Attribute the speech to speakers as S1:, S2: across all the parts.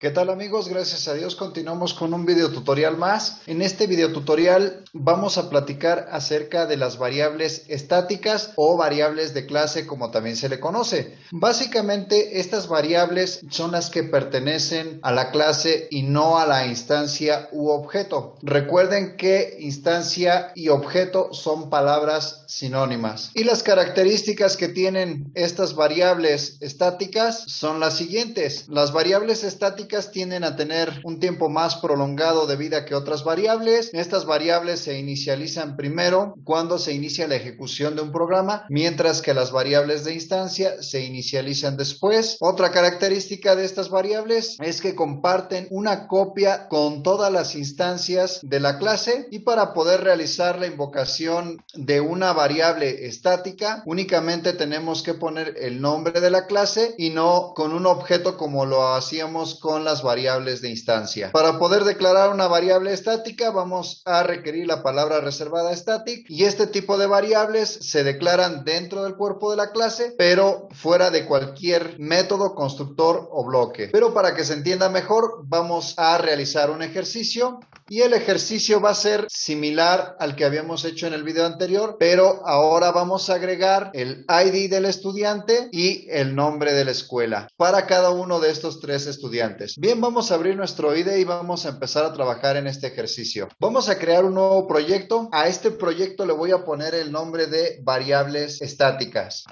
S1: ¿Qué tal amigos? Gracias a Dios continuamos con un video tutorial más. En este video tutorial vamos a platicar acerca de las variables estáticas o variables de clase como también se le conoce. Básicamente estas variables son las que pertenecen a la clase y no a la instancia u objeto. Recuerden que instancia y objeto son palabras sinónimas. Y las características que tienen estas variables estáticas son las siguientes. Las variables estáticas tienden a tener un tiempo más prolongado de vida que otras variables. Estas variables se inicializan primero cuando se inicia la ejecución de un programa, mientras que las variables de instancia se inicializan después. Otra característica de estas variables es que comparten una copia con todas las instancias de la clase, y para poder realizar la invocación de una variable estática únicamente tenemos que poner el nombre de la clase y no con un objeto como lo hacíamos con las variables de instancia. Para poder declarar una variable estática vamos a requerir la palabra reservada static, y este tipo de variables se declaran dentro del cuerpo de la clase pero fuera de cualquier método, constructor o bloque. Pero para que se entienda mejor vamos a realizar un ejercicio, y el ejercicio va a ser similar al que habíamos hecho en el video anterior, pero ahora vamos a agregar el ID del estudiante y el nombre de la escuela para cada uno de estos tres estudiantes. Bien, vamos a abrir nuestro IDE y vamos a empezar a trabajar en este ejercicio. Vamos a crear un nuevo proyecto. A este proyecto le voy a poner el nombre de variables estáticas.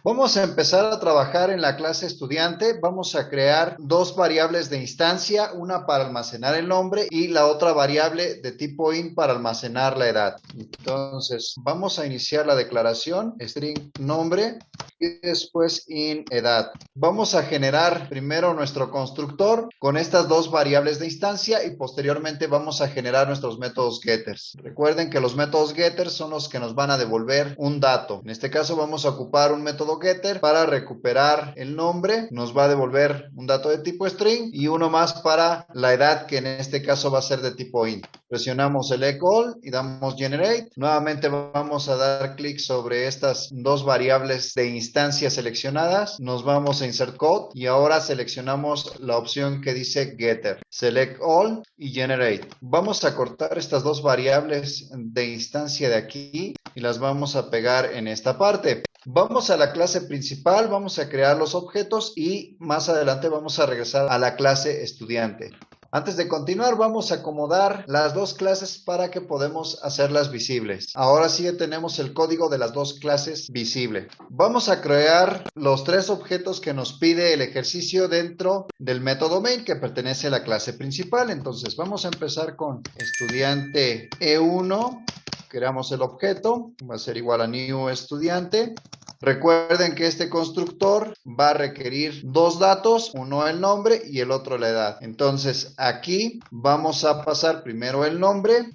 S1: Vamos a empezar a trabajar en la clase estudiante. Vamos a crear dos variables de instancia, una para almacenar el nombre y la otra variable de tipo int para almacenar la edad. Entonces, vamos a iniciar la declaración, string nombre y después int edad. Vamos a generar primero nuestro constructor con estas dos variables de instancia y posteriormente vamos a generar nuestros métodos getters. Recuerden que los métodos getters son los que nos van a devolver un dato. En este caso vamos a ocupar un método getter para recuperar el nombre, nos va a devolver un dato de tipo string, y uno más para la edad, que en este caso va a ser de tipo int. Presionamos select all y damos generate. Nuevamente vamos a dar clic sobre estas dos variables de instancia seleccionadas, nos vamos a insert code y ahora seleccionamos la opción que dice getter, select all y generate. Vamos a cortar estas dos variables de instancia de aquí y las vamos a pegar en esta parte. Vamos a la clase principal, vamos a crear los objetos y más adelante vamos a regresar a la clase estudiante. Antes de continuar vamos a acomodar las dos clases para que podamos hacerlas visibles. Ahora sí tenemos el código de las dos clases visible. Vamos a crear los tres objetos que nos pide el ejercicio dentro del método main que pertenece a la clase principal. Entonces vamos a empezar con estudiante E1. Creamos el objeto, va a ser igual a new estudiante. Recuerden que este constructor va a requerir dos datos, uno el nombre y el otro la edad. Entonces aquí vamos a pasar primero el nombre,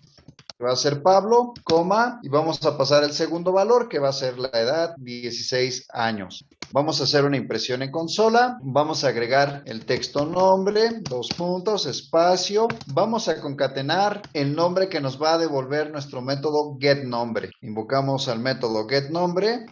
S1: que va a ser Pablo, coma, y vamos a pasar el segundo valor, que va a ser la edad, 16 años. Vamos a hacer una impresión en consola, vamos a agregar el texto nombre, dos puntos, espacio, vamos a concatenar el nombre que nos va a devolver nuestro método getNombre. Invocamos al método getNombre.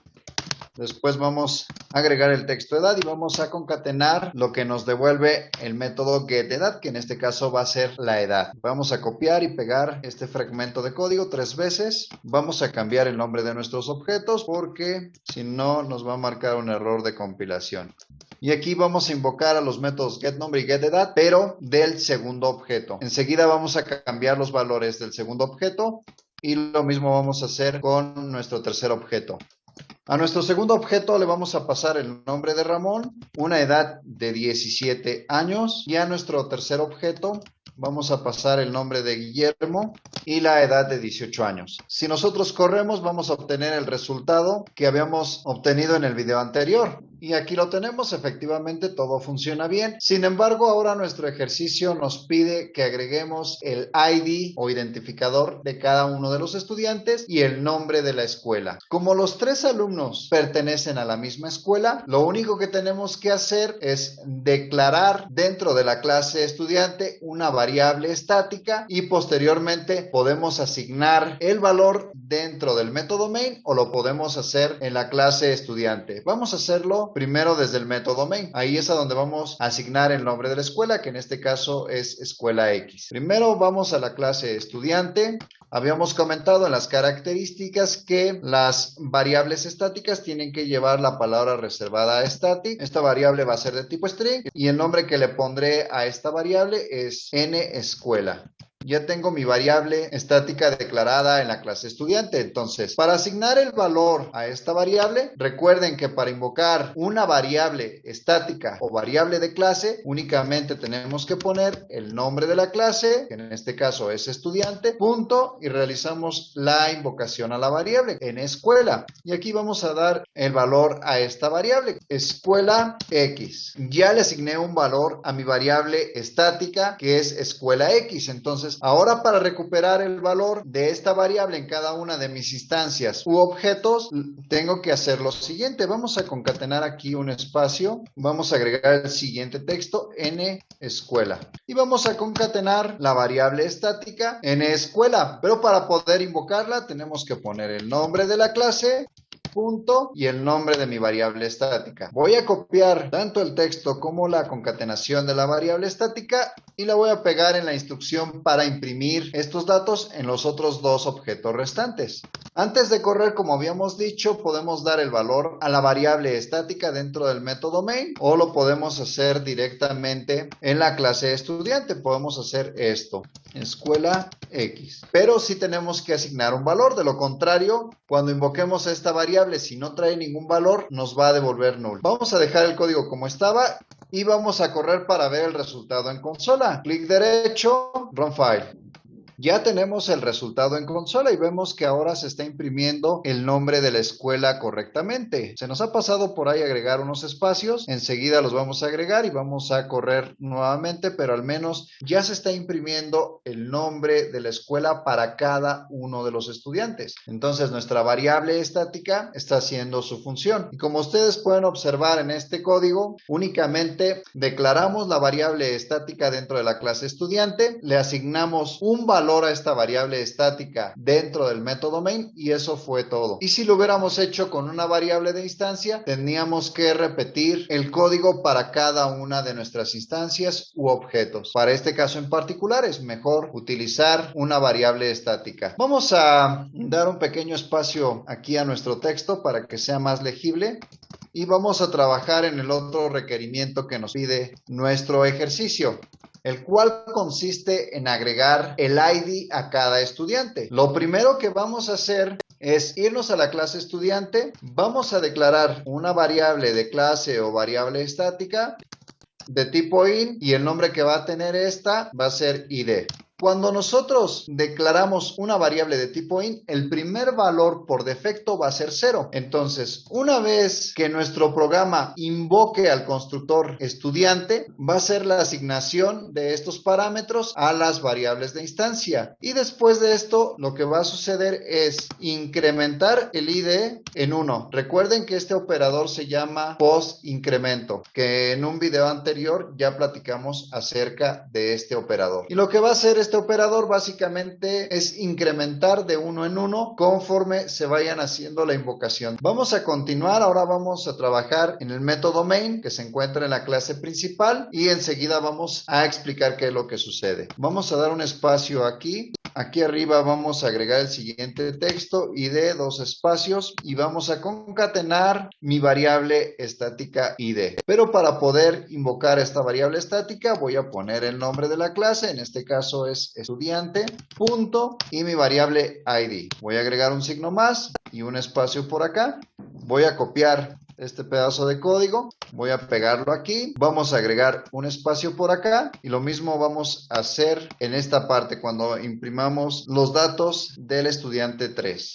S1: Después vamos a agregar el texto edad y vamos a concatenar lo que nos devuelve el método getEdad, que en este caso va a ser la edad. Vamos a copiar y pegar este fragmento de código 3 veces. Vamos a cambiar el nombre de nuestros objetos porque si no nos va a marcar un error de compilación. Y aquí vamos a invocar a los métodos getNombre y getEdad, pero del segundo objeto. Enseguida vamos a cambiar los valores del segundo objeto y lo mismo vamos a hacer con nuestro tercer objeto. A nuestro segundo objeto le vamos a pasar el nombre de Ramón, una edad de 17 años, y a nuestro tercer objeto vamos a pasar el nombre de Guillermo y la edad de 18 años. Si nosotros corremos vamos a obtener el resultado que habíamos obtenido en el video anterior. Y aquí lo tenemos, efectivamente todo funciona bien. Sin embargo, ahora nuestro ejercicio nos pide que agreguemos el ID o identificador de cada uno de los estudiantes y el nombre de la escuela. Como los tres alumnos pertenecen a la misma escuela, lo único que tenemos que hacer es declarar dentro de la clase estudiante una variable estática y posteriormente podemos asignar el valor dentro del método main o lo podemos hacer en la clase estudiante. Vamos a hacerlo primero desde el método main. Ahí es a donde vamos a asignar el nombre de la escuela, que en este caso es escuela X. Primero vamos a la clase estudiante. Habíamos comentado en las características que las variables estáticas tienen que llevar la palabra reservada a static. Esta variable va a ser de tipo string y el nombre que le pondré a esta variable es nescuela. Ya tengo mi variable estática declarada en la clase estudiante. Entonces, para asignar el valor a esta variable, recuerden que para invocar una variable estática o variable de clase, únicamente tenemos que poner el nombre de la clase, que en este caso es estudiante, punto, y realizamos la invocación a la variable en escuela. Y aquí vamos a dar el valor a esta variable, escuela X. Ya le asigné un valor a mi variable estática, que es escuela X. Entonces, ahora para recuperar el valor de esta variable en cada una de mis instancias u objetos, tengo que hacer lo siguiente. Vamos a concatenar aquí un espacio. Vamos a agregar el siguiente texto, nescuela. Y vamos a concatenar la variable estática nescuela. Pero para poder invocarla, tenemos que poner el nombre de la clase, punto, y el nombre de mi variable estática. Voy a copiar tanto el texto como la concatenación de la variable estática y la voy a pegar en la instrucción para imprimir estos datos en los otros dos objetos restantes. Antes de correr, como habíamos dicho, podemos dar el valor a la variable estática dentro del método main o lo podemos hacer directamente en la clase estudiante. Podemos hacer esto, escuela X. Pero sí tenemos que asignar un valor. De lo contrario, cuando invoquemos a esta variable, si no trae ningún valor, nos va a devolver null. Vamos a dejar el código como estaba y vamos a correr para ver el resultado en consola. Clic derecho, Run File. Ya tenemos el resultado en consola y vemos que ahora se está imprimiendo el nombre de la escuela correctamente. Se nos ha pasado por ahí agregar unos espacios, enseguida los vamos a agregar y vamos a correr nuevamente, pero al menos ya se está imprimiendo el nombre de la escuela para cada uno de los estudiantes. Entonces nuestra variable estática está haciendo su función. Y como ustedes pueden observar en este código, únicamente declaramos la variable estática dentro de la clase estudiante, le asignamos un valor a esta variable estática dentro del método main y eso fue todo. Y si lo hubiéramos hecho con una variable de instancia, tendríamos que repetir el código para cada una de nuestras instancias u objetos. Para este caso en particular es mejor utilizar una variable estática. Vamos a dar un pequeño espacio aquí a nuestro texto para que sea más legible. Y vamos a trabajar en el otro requerimiento que nos pide nuestro ejercicio, el cual consiste en agregar el ID a cada estudiante. Lo primero que vamos a hacer es irnos a la clase estudiante, vamos a declarar una variable de clase o variable estática de tipo int y el nombre que va a tener esta va a ser ID. Cuando nosotros declaramos una variable de tipo int, el primer valor por defecto va a ser 0. Entonces, una vez que nuestro programa invoque al constructor estudiante, va a ser la asignación de estos parámetros a las variables de instancia. Y después de esto, lo que va a suceder es incrementar el ID en 1. Recuerden que este operador se llama post-incremento, que en un video anterior ya platicamos acerca de este operador. Y lo que va a hacer este operador básicamente es incrementar de 1 en 1 conforme se vayan haciendo la invocación. Vamos a continuar, ahora vamos a trabajar en el método main que se encuentra en la clase principal y enseguida vamos a explicar qué es lo que sucede. Vamos a dar un espacio aquí. Aquí arriba vamos a agregar el siguiente texto, ID, dos espacios, y vamos a concatenar mi variable estática ID. Pero para poder invocar esta variable estática voy a poner el nombre de la clase, en este caso es estudiante, punto, y mi variable ID. Voy a agregar un signo más y un espacio por acá. Voy a copiar este pedazo de código, voy a pegarlo aquí, vamos a agregar un espacio por acá y lo mismo vamos a hacer en esta parte cuando imprimamos los datos del estudiante 3.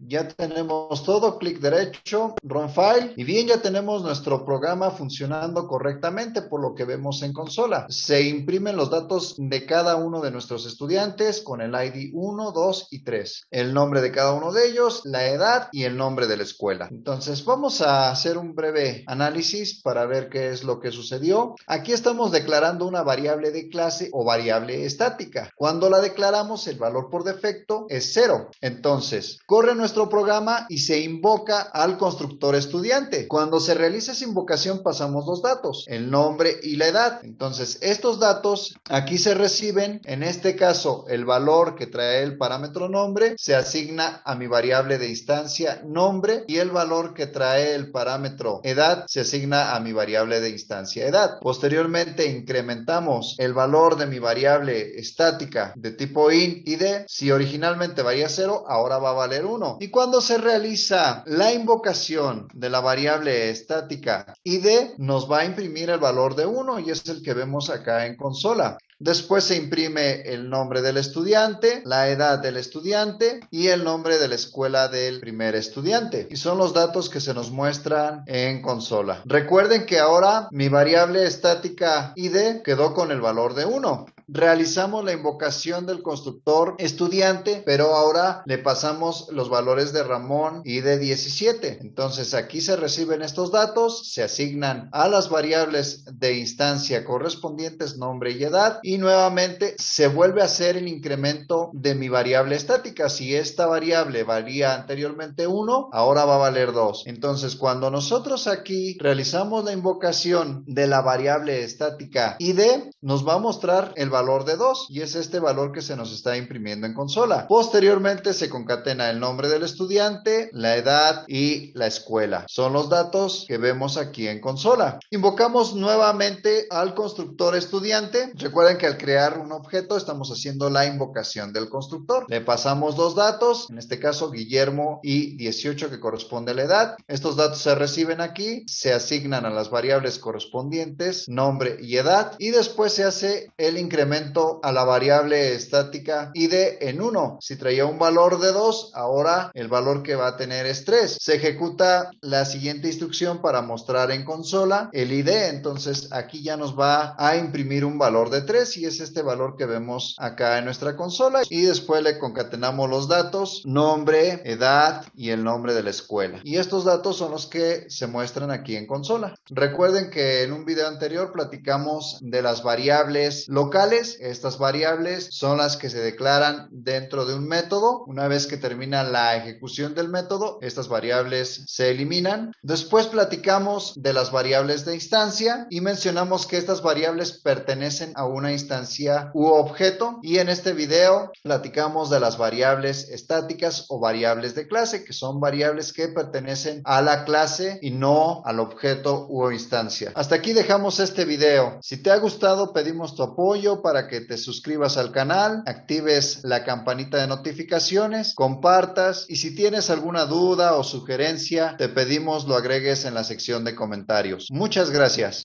S1: Ya tenemos todo, clic derecho, Run File, y bien, ya tenemos nuestro programa funcionando correctamente por lo que vemos en consola. Se imprimen los datos de cada uno de nuestros estudiantes con el ID 1, 2 y 3. El nombre de cada uno de ellos, la edad y el nombre de la escuela. Entonces vamos a hacer un breve análisis para ver qué es lo que sucedió. Aquí estamos declarando una variable de clase o variable estática. Cuando la declaramos, el valor por defecto es 0. Entonces, corre nuestro nuestro programa y se invoca al constructor estudiante. Cuando se realiza esa invocación pasamos dos datos, el nombre y la edad. Entonces estos datos aquí se reciben, en este caso el valor que trae el parámetro nombre se asigna a mi variable de instancia nombre y el valor que trae el parámetro edad se asigna a mi variable de instancia edad. Posteriormente incrementamos el valor de mi variable estática de tipo int id. Si originalmente valía 0, ahora va a valer 1. Y cuando se realiza la invocación de la variable estática id, nos va a imprimir el valor de 1 y es el que vemos acá en consola. Después se imprime el nombre del estudiante, la edad del estudiante y el nombre de la escuela del primer estudiante. Y son los datos que se nos muestran en consola. Recuerden que ahora mi variable estática id quedó con el valor de 1. Realizamos la invocación del constructor estudiante, pero ahora le pasamos los valores de Ramón y de 17. Entonces aquí se reciben estos datos, se asignan a las variables de instancia correspondientes nombre y edad y nuevamente se vuelve a hacer el incremento de mi variable estática. Si esta variable valía anteriormente 1, ahora va a valer 2. Entonces cuando nosotros aquí realizamos la invocación de la variable estática id, nos va a mostrar el valor de 2 y es este valor que se nos está imprimiendo en consola. Posteriormente se concatena el nombre del estudiante, la edad y la escuela. Son los datos que vemos aquí en consola. Invocamos nuevamente al constructor estudiante. Recuerden que al crear un objeto estamos haciendo la invocación del constructor. Le pasamos dos datos, en este caso Guillermo y 18 que corresponde a la edad. Estos datos se reciben aquí, se asignan a las variables correspondientes nombre y edad y después se hace el incremento a la variable estática id en 1. Si traía un valor de 2, ahora el valor que va a tener es 3. Se ejecuta la siguiente instrucción para mostrar en consola el id. Entonces aquí ya nos va a imprimir un valor de 3 y es este valor que vemos acá en nuestra consola. Y después le concatenamos los datos, nombre, edad y el nombre de la escuela. Y estos datos son los que se muestran aquí en consola. Recuerden que en un video anterior platicamos de las variables locales. Estas variables son las que se declaran dentro de un método. Una vez que termina la ejecución del método, estas variables se eliminan. Después platicamos de las variables de instancia y mencionamos que estas variables pertenecen a una instancia u objeto. Y en este video platicamos de las variables estáticas o variables de clase, que son variables que pertenecen a la clase y no al objeto u instancia. Hasta aquí dejamos este video. Si te ha gustado, pedimos tu apoyo para que te suscribas al canal, actives la campanita de notificaciones, compartas y si tienes alguna duda o sugerencia, te pedimos lo agregues en la sección de comentarios. Muchas gracias.